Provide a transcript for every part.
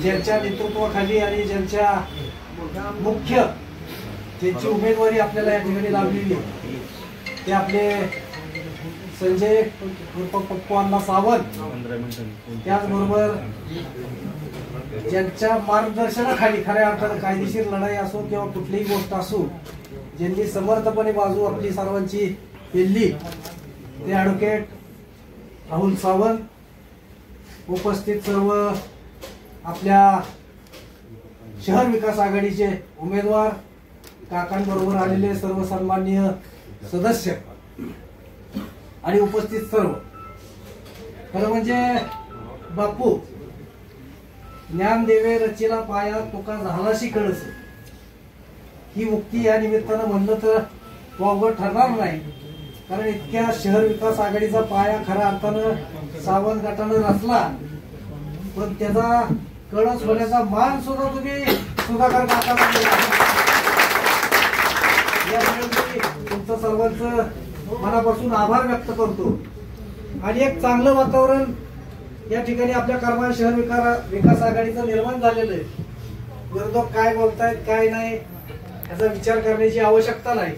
ज्यांच्या नेतृत्वाखाली आणि ज्यांच्या मुख्य ज्यांची उमेदवारी आपल्याला या ठिकाणी लावलेली ते आपले संजय पप्पू अण्णा सावंत, त्याचबरोबर ज्यांच्या मार्गदर्शनाखाली खऱ्या अर्थानं कायदेशीर लढाई असो किंवा कुठलीही गोष्ट असो ज्यांनी समर्थपणे बाजू आपली सर्वांची केली ते ॲडव्होकेट राहुल सावंत, उपस्थित सर्व आपल्या शहर विकास आघाडीचे उमेदवार, काकांबरोबर आलेले सर्व सन्माननीय सदस्य आणि उपस्थित सर्व. खरं म्हणजे बापू ज्ञान देवे रचिला पाया तुका झालाशी कळस ही उक्ती या निमित्तानं म्हणलं तर वावगं ठरणार नाही. कारण इतक्या शहर विकास आघाडीचा पाया खऱ्या अर्थानं सावंत गटानं रचला, पण त्याचा कळस होण्याचा मान सुद्धा तुम्ही सुधाकर काकाला दिला. तुमचं सर्वांचं मनापासून आभार व्यक्त करतो. आणि एक चांगलं वातावरण या ठिकाणी आपल्या करमाळ शहर विकास आघाडीचं निर्माण झालेलं आहे. विरोधक काय बोलतायत काय नाही याचा विचार करण्याची आवश्यकता नाही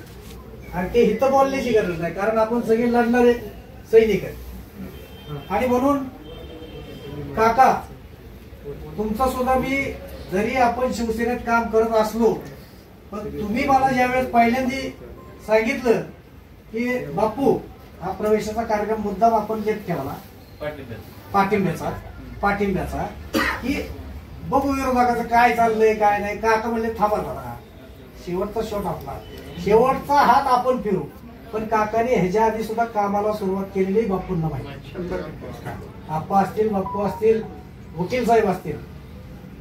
आणि ते हित बोलण्याची गरज नाही, कारण आपण सगळे लढणारे सैनिक आहेत. आणि म्हणून काका तुमचा सुद्धा मी जरी आपण शिवसेनेत काम करत असलो पण तुम्ही मला ज्यावेळेस पहिल्यांदा सांगितलं की बापू हा प्रवेशाचा कार्यक्रम मुद्दाम आपण लेट केला पाठिंब्याचा की बघू विरोधकाचं काय चाललंय काय नाही. काका म्हणले थांबा जरा, शेवटचा शॉट आपला, शेवटचा हात आपण फिरू. पण काकाने ह्याच्या आधी सुद्धा कामाला सुरुवात केलेली बापूंना माहिती. आप्पा असतील, बाप्पू असतील, वकील साहेब असतील,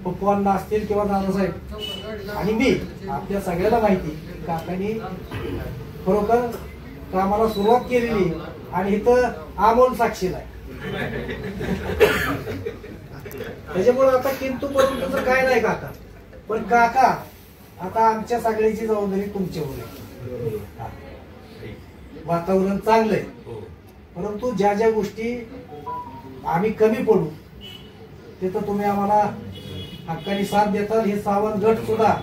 पप्पूंना असतील किंवा दादासाहेब आणि मी, आपल्या सगळ्याला माहिती काकांनी खरोखर कामाला सुरुवात केलेली आणि इथं आमोल साक्षीला आहे. त्याच्यामुळे आता किंतु परंतु काय नाही काका. पण काका आता आमच्या सगळ्याची जबाबदारी तुमच्यावर आहे. वातावरण चांगलंय, परंतु ज्या ज्या गोष्टी आम्ही कमी पडू तिथं तुम्ही आम्हाला हक्कानी साथ देताल. हे सावंत गट सुद्धा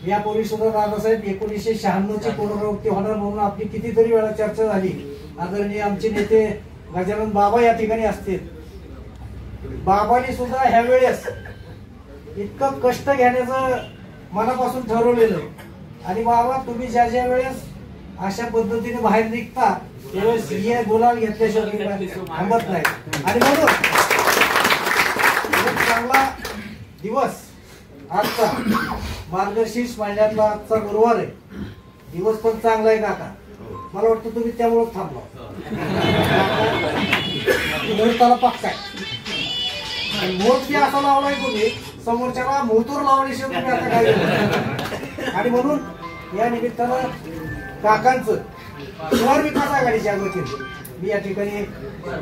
यापूर्वी सुद्धा दादासाहेब 1996ची पुनरावृत्ती होणार म्हणून आपली कितीतरी वेळा चर्चा झाली. आदरणीय आमचे नेते गजानन बाबा या ठिकाणी असतील. बाबांनी सुद्धा ह्या वेळेस इतकं कष्ट घेण्याचं मनापासून ठरवलेलं आणि बाबा तुम्ही ज्या ज्या वेळेस अशा पद्धतीने बाहेर निघता त्यावेळेस हे गुलाल घेतल्याशिवाय थांबत नाही. आणि म्हणून चांगला दिवस आजचा मार्गशीर्ष महिन्यातला आजचा गुरुवार आहे. दिवस पण चांगला आहे काका. मला वाटतं तुम्ही त्यामुळे थांबला मुहूर्ताला पक्का आहे. मुहूर्त बी असा लावलाय तुम्ही समोरच्याला मुहूर्तवर लावण्याशिवाय तुम्ही आता काय. आणि म्हणून या निमित्तानं काकांचं शहर विकास आघाडीच्या वतीने मी या ठिकाणी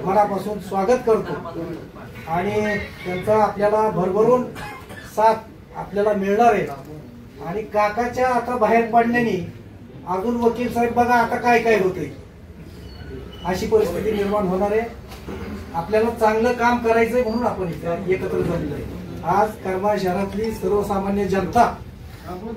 मनापासून स्वागत करतो. आणि त्यांचा आपल्याला भरभरून साथ आपल्याला मिळणार आहे. आणि काकाच्या आता बाहेर पडल्याने अजून वकील साहेब बघा आता काय काय होते अशी परिस्थिती निर्माण होणार आहे. आपल्याला चांगलं काम करायचंय म्हणून आपण इथे एकत्र जमलो आहे. आज करमाळ शहरातली सर्वसामान्य जनता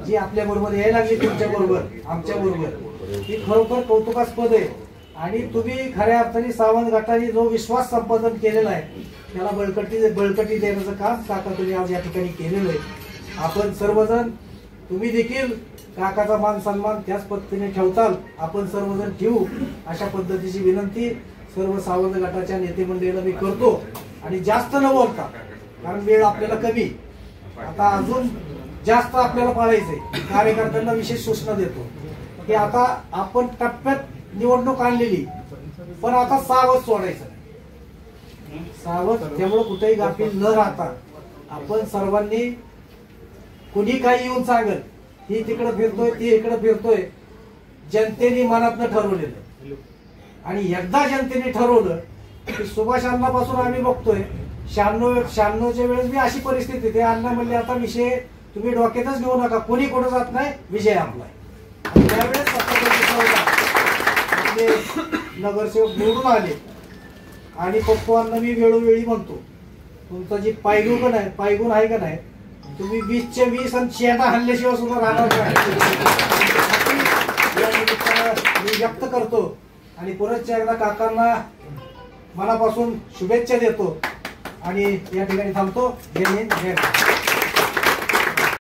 जी आपल्या बरोबर यायला लागली, तुमच्या बरोबर आमच्या बरोबर, ही खरोखर कौतुकास्पद आहे. आणि तुम्ही खऱ्या अर्थाने सावंत गटाने जो विश्वास संपादन केलेला आहे त्याला बळकटी देण्याचं काम काका तुम्ही आज या ठिकाणी केलेलं आहे. आपण सर्वजण तुम्ही देखील काकाचा मान सन्मान त्याच पद्धतीने ठेवताल, आपण सर्वजण ठेवू अशा पद्धतीची विनंती सर्व सावंत गटाच्या नेते मंडळीला मी करतो. आणि जास्त न बोलता, कारण वेळ आपल्याला कमी, आता अजून जास्त आपल्याला पाळायचंय. कार्यकर्त्यांना विशेष सूचना देतो की आता आपण टप्प्यात निवडणूक आणलेली, पण आता सावध सोडायचं नाही. सावध त्यामुळे कुठेही गाफील न राहता आपण सर्वांनी, कुणी काही येऊन सांगल ही तिकडे फिरतोय ती इकडे फिरतोय, जनतेने मनातनं ठरवलेलं. आणि एकदा जनतेने ठरवलं की सुभाष अण्णापासून आम्ही बघतोय 96च्या वेळेस मी अशी परिस्थिती, ते अण्णा म्हणले आता विषय तुम्ही डोक्यातच घेऊ नका, कोणी कुठं जात नाही, विजय आपला. त्यावेळेस नगरसेवक निवडून आले. आणि पप्पूंना मी वेळोवेळी म्हणतो तुमचं जी पायगुण आहे का नाही, तुम्ही 20चे 20 आणि चेटा हल्ल्याशिवाय सुद्धा राहणार नाही. या निमित्तानं मी व्यक्त करतो आणि परत एकदा काकांना मनापासून शुभेच्छा देतो आणि या ठिकाणी थांबतो. जय हिंद, जय भारत.